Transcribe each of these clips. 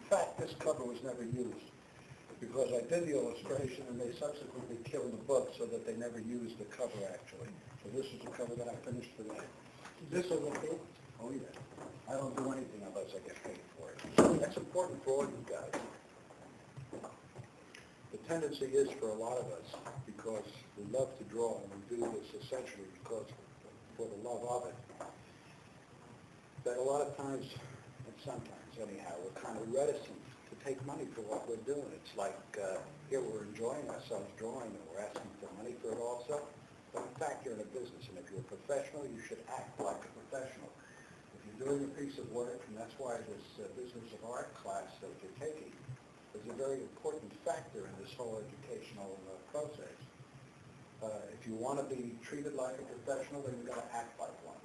fact, this cover was never used because I did the illustration and they subsequently killed the book so that they never used the cover actually. So this is the cover that I finished today. This is okay? Oh yeah. I don't do anything unless I get paid for it. That's important for all you guys. The tendency is for a lot of us, because we love to draw and we do this essentially because for the love of it, that a lot of times, and sometimes anyhow, we're kind of reticent to take money for what we're doing. It's like here we're enjoying ourselves drawing and we're asking for money for it also. But in fact, you're in a business, and if you're a professional, you should act like a professional. If you're doing a piece of work, and that's why this business of art class that you're taking is a very important factor in this whole educational process. If you want to be treated like a professional, then you've got to act like one.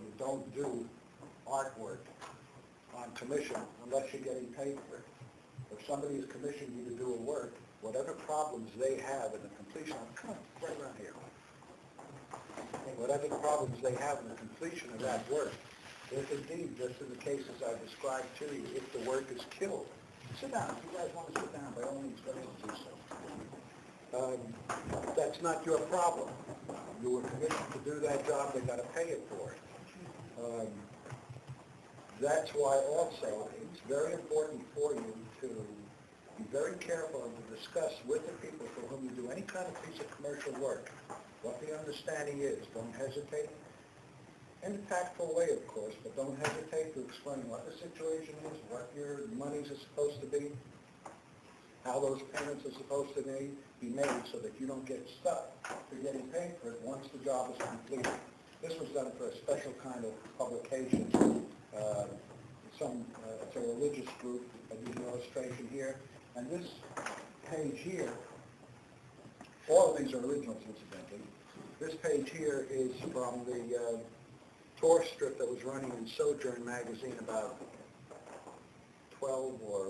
You don't do artwork on commission unless you're getting paid for it. If somebody has commissioned you to do a work, whatever problems they have in the completion, come on, right around here. Whatever problems they have in the completion of that work, if indeed, just in the cases I described to you, if the work is killed, sit down. If you guys want to sit down, by all means, go ahead and do so. That's not your problem. You were commissioned to do that job, they got to pay it for it. That's why also it's very important for you to be very careful and to discuss with the people for whom you do any kind of piece of commercial work what the understanding is. Don't hesitate, in a tactful way, of course, but don't hesitate to explain what the situation is, what your monies are supposed to be, how those payments are supposed to be made so that you don't get stuck for getting paid for it once the job is completed. This was done for a special kind of publication. It's a religious group. I did an illustration here. And this page here, all of these are originals, incidentally. This page here is from the tour strip that was running in Sojourn magazine about 12 or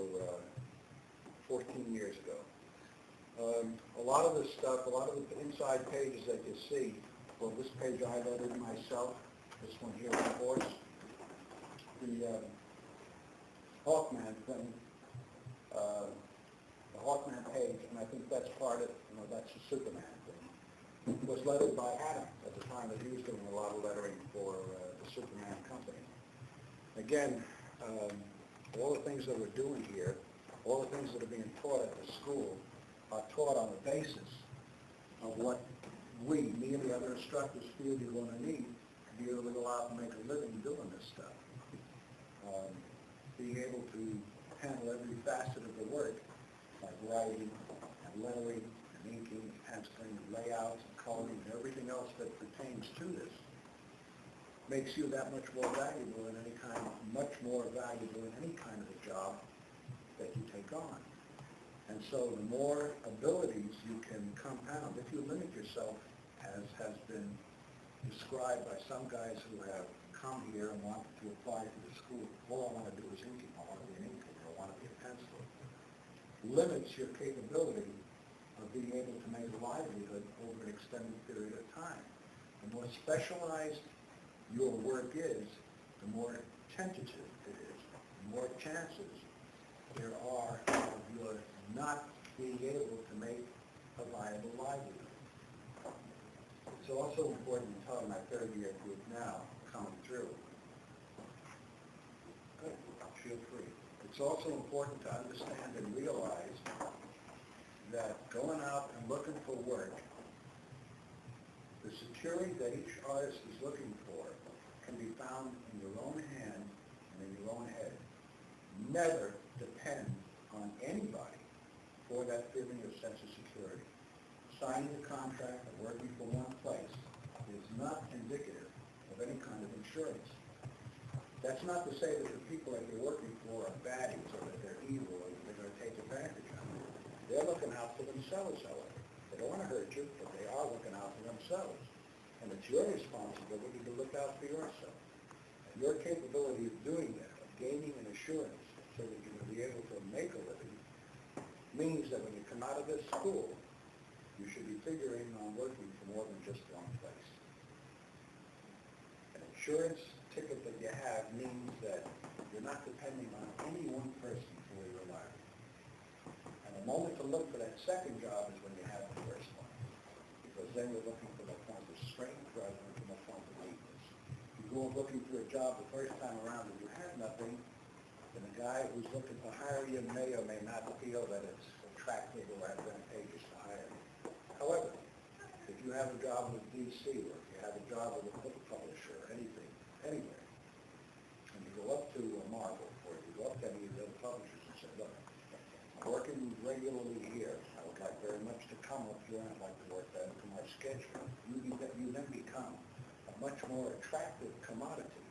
14 years ago. A lot of this stuff, a lot of the inside pages that you see, well, this page I lettered myself, this one here, of course, the Hawkman thing, the Hawkman page, and I think that's part of, that's the Superman thing, was lettered by Adam at the time that he was doing a lot of lettering for the Superman company. Again, all the things that we're doing here, all the things that are being taught at the school are taught on the basis of what we, me and the other instructors, feel you're going to need to be able to go out and make a living doing this stuff. Being able to handle every facet of the work, like writing and lettering and inking and penciling and layouts and coloring and everything else that pertains to this, makes you that much more valuable in any kind, much more valuable in any kind of a job that you take on. And so the more abilities you can compound, if you limit yourself, as has been described by some guys who have come here and wanted to apply to the school, all I want to do is inking, I want to be an inker, or I want to be a penciler, limits your capability of being able to make a livelihood over an extended period of time. The more specialized your work is, the more tentative it is, the more chances there are of your not being able to make a viable livelihood. It's also important to tell my third-year group now, coming through. Good, feel free. It's also important to understand and realize that going out and looking for work, the security that each artist is looking for can be found in your own hand and in your own head. Never depend on anybody for that feeling of sense of security. Signing a contract and working for one place is not indicative of any kind of insurance. That's not to say that the people that you're working for are baddies or that they're evil or that they're going to take advantage of you. They're looking out for themselves, however. They don't want to hurt you, but they are looking out for themselves. And it's your responsibility to look out for yourself. And your capability of doing that, of gaining an assurance so that you're going to be able to make a living, means that when you come out of this school, you should be figuring on working for more than just one place. And insurance ticket that you have means that you're not depending on any one person for your life. And the moment to look for that second job is when you have the first one, because then you're looking for the point of strength rather than from the point of weakness. You go looking for a job the first time around and you have nothing, then the guy who's looking to hire you may or may not feel that it's attractive or advantageous to hire you. However, if you have a job with DC, or if you have a job with a book publisher, or anything, anywhere, and you go up to Marvel, or you go up to any of the other publishers and say, look, I'm working regularly here. I would like very much to come up here, and I'd like to work that into my schedule. You then become a much more attractive commodity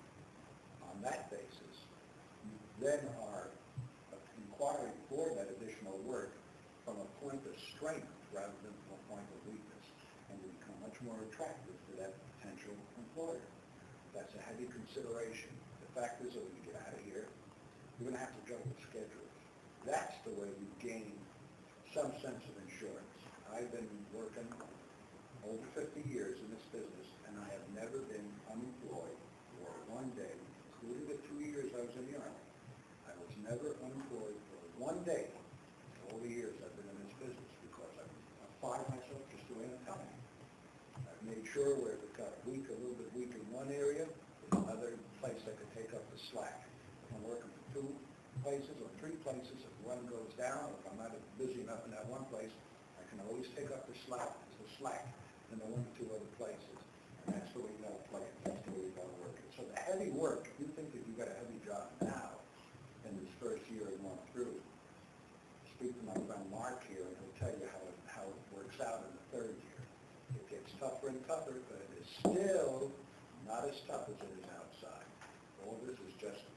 on that basis. You then are inquiring for that additional work from a point of strength rather than from a point of weakness, and you become much more attractive to that potential employer. That's a heavy consideration. The fact is that when you get out of here, you're going to have to juggle schedules. That's the way you gain some sense of insurance. I've been working over 50 years in this business, and I have never been unemployed for one day, including the 2 years I was in the Army. I was never unemployed for one day all the years I've been in this business, because I've applied myself just the way I'm telling you. I've made sure where if it got weak, a little bit weak in one area, there's another place that could take up the slack. If I'm working for 2 places or 3 places, if one goes down, or if I'm not busy enough in that one place, I can always take up the slack in the 1 or 2 other places. And that's the way you got to play it. That's the way you got to work it. So the heavy work, if you think that you've got a heavy job now in this first year of going through, speak to my friend Mark here, and he'll tell you how it works out in the 3rd year. It gets tougher and tougher, but it is still not as tough as it is outside. All this is just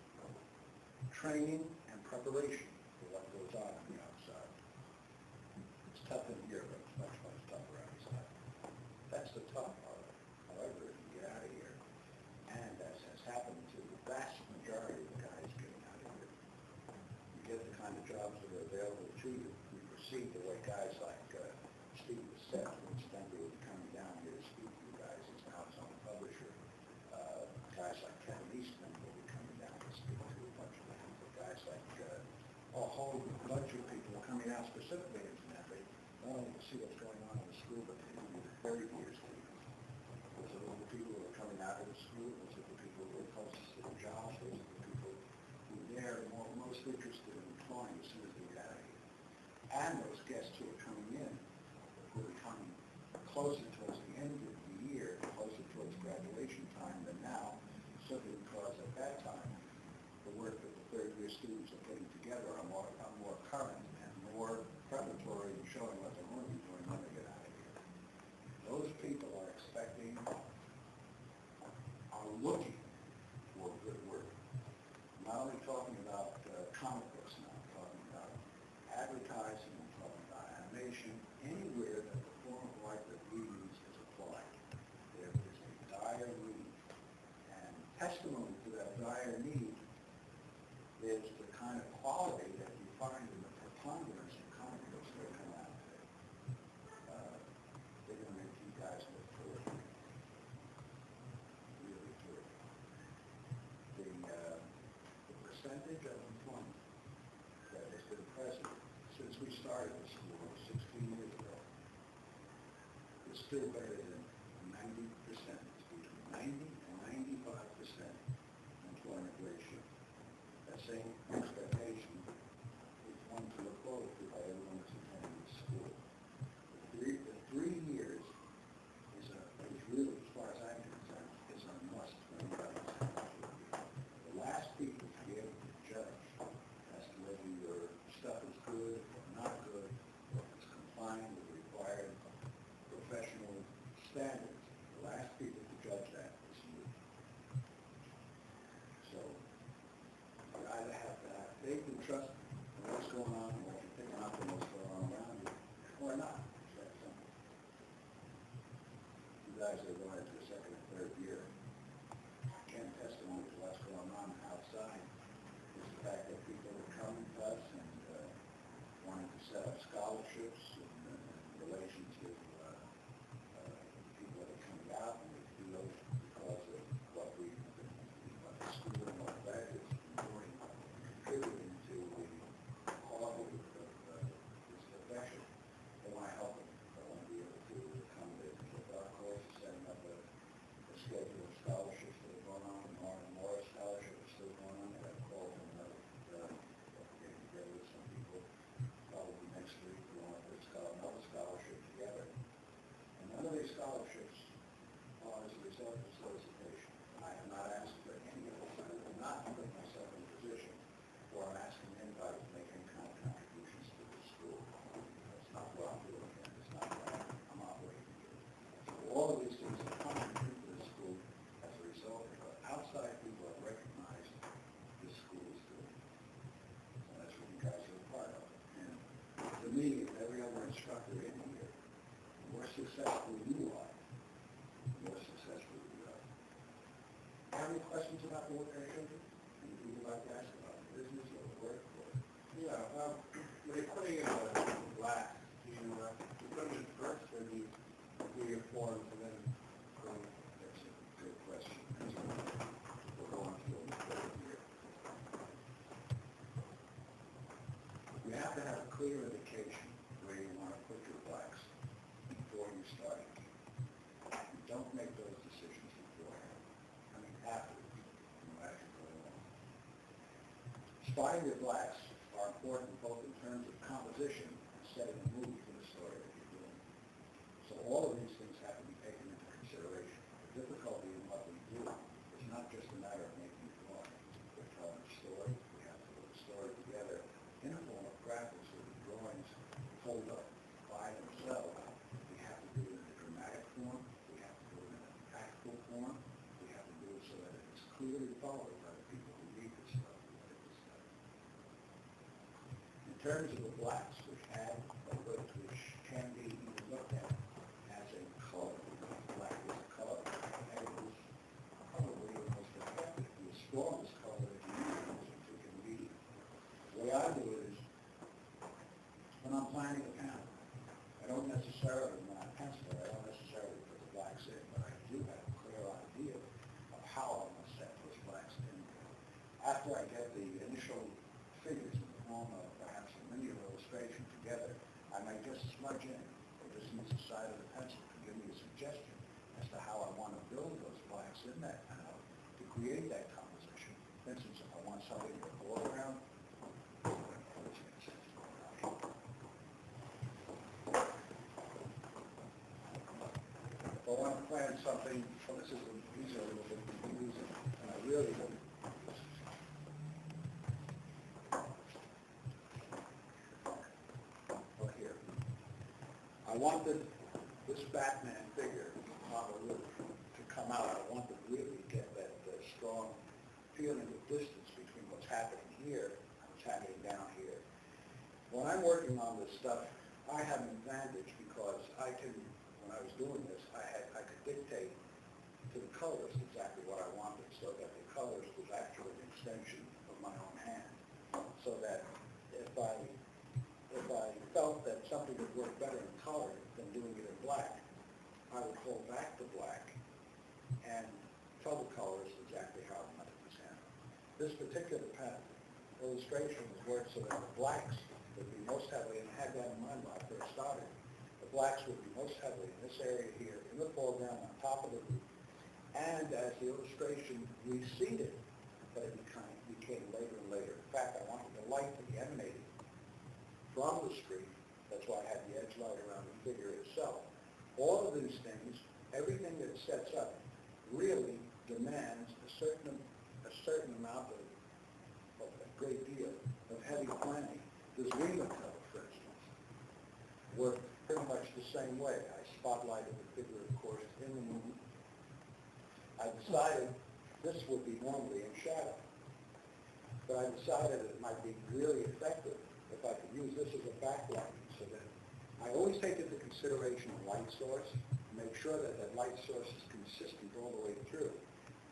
training and preparation for what goes on the outside. It's tough in here, but it's much, much tougher outside. That's the tough part. However, if you get out of here, and as has happened to the vast majority of the guys getting out of here, you get the kind of jobs that are available to you. You proceed the way guys like Steve was said, which then they will be coming down here to speak to you guys. He's now his own publisher. Guys like Kevin Eastman will be coming down to speak to a bunch of people. Guys like a whole bunch of people coming out specifically, incidentally, not only to see what's going on in the school, but to interview the 30 years to you. Those are the people who are coming out of the school. Those are the people who are closest to the jobs. Those are the people who they're most interested in employing as soon as they get out of here. And those guests who are coming in, who are coming closer towards the end of the year, closer towards graduation time than now, simply because at that time, the work that the 3rd year students are putting together are more current and more preparatory in showing what they're going to be doing when they get out of here. Those people are expecting, are looking for good work. I'm not only talking about comic books now, I'm talking about advertising, I'm talking about animation, anywhere that the form of life that we use is applied. There is a dire need. And testimony to that dire need is the kind of quality that you find in the preponderance of comic books that come out today. They're going to make you guys look terrific. Really terrific. The percentage of employment that has been present since we started this school 16 years ago is still better than 90%. It's between 90 and 95% employment ratio. That same expectation is one to look forward to by everyone that's attending this school. The 3 years is really, as far as I'm concerned, is a must for anybody that's attending. The last people to be able to judge as to whether your stuff is good or not good, or if it's complying with required professional questions about the work I showed you? Anything you'd like to ask about the business or the work? Or? Yeah, when you're putting in a glass, do you put them in first, or do you do your forms and then put them? That's a good question. We'll go on to the here. You have to have a clear indication where you want to put your blacks before you start. You don't make those decisions beforehand. I mean, afterwards, as you go along. Spotting your blacks are important both in terms of composition and setting the mood for the story that you're doing. So all of these things have to be taken into consideration. The difficulty in what we do is not just a matter of making a drawing. We're telling a story. We have to put the story together in a form of graphics so the drawings hold up by themselves. We have to do it in a dramatic form. We have to do it in an impactful form. We have to do it so that it's clearly followed by the people who read this stuff, who look at this stuff. In terms of the blacks, which add a look which can be even looked at as a color. Black is a color, and it is probably the most effective, the strongest color that you use if you can read it. The way I do it is, when I'm planning a panel, I don't necessarily, when I pencil it, I don't necessarily put the blacks in, but I do have a clear idea of how I'm going to set those blacks in. After I get the initial figures in the form of perhaps a linear illustration together, I might just smudge in or just use the side of the pencil to give me a suggestion as to how I want to build those blacks in that panel to create that composition. For instance, if I want something in the foreground, if I want to plan something, well, these are a little bit confusing, and I really don't. Look here. I wanted this Batman figure on the roof to come out. I wanted to really get that strong feeling of distance between what's happening here and what's happening down here. When I'm working on this stuff, I have an advantage because I can, when I was doing this, I could dictate to the colors exactly what I wanted, so that the colors was actually an extension of my own hand. So that if I felt that something would work better in color than doing it in black, I would hold back the black and tell the colors exactly how I wanted to present. This particular illustration was worked so that the blacks would be most heavily, and I had that in mind when I first started, the blacks would be most heavily in this area here, in the foreground, on top of the roof. And as the illustration receded, that it became later and later. In fact, I wanted the light to be emanating from the street. That's why I had the edge light around the figure itself. All of these things, everything that it sets up, really demands a certain amount of a great deal of heavy planning. This window cover, for instance, worked pretty much the same way. I spotlighted the figure, of course, in the moon. I decided this would be normally in shadow, but I decided it might be really effective if I could use this as a backlighting, so that I always take into consideration the light source, make sure that that light source is consistent all the way through.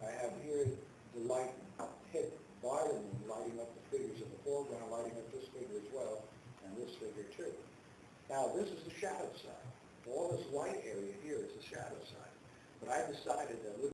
I have here the light hit by the moon, lighting up the figures in the foreground, lighting up this figure as well, and this figure too. Now this is the shadow side. All this light area here is the shadow side. But I decided that